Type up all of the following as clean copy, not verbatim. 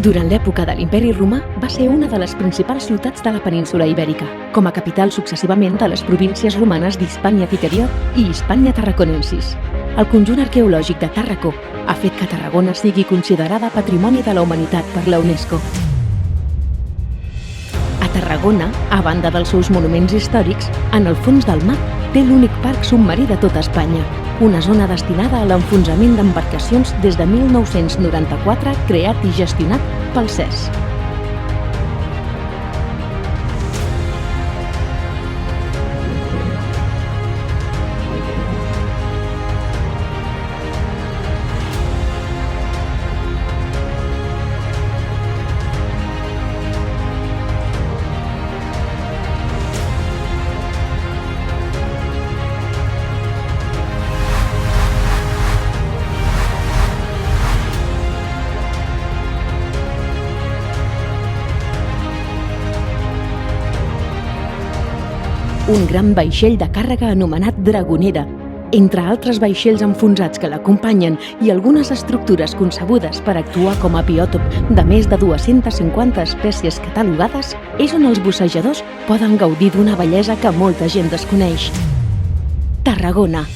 Durant l'època de l'Imperi Romà va ser una de les principals ciutats de la península Ibèrica, com a capital successivament de les províncies romanes d'Hispània Citerior i Hispània Tarraconensis. El conjunt arqueològic de Tàrraco ha fet que Tarragona sigui considerada Patrimoni de la Humanitat per la UNESCO. A Tarragona, a banda dels seus monuments històrics, en el fons del mar té l'únic parc submarí de tota Espanya, una zona destinada a l'enfonsament d'embarcacions des de 1994, creat i gestionat pel CES. Un gran vaixell de càrrega anomenat Dragonera, entre altres vaixells enfonsats que l'acompanyen i algunes estructures concebudes per actuar com a biòtop de més de 250 espècies catalogades, és on els bussejadors poden gaudir d'una bellesa que molta gent desconeix. Tarragona.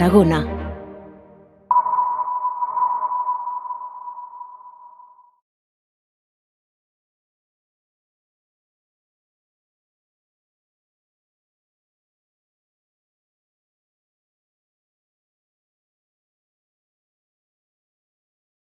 Tarragona.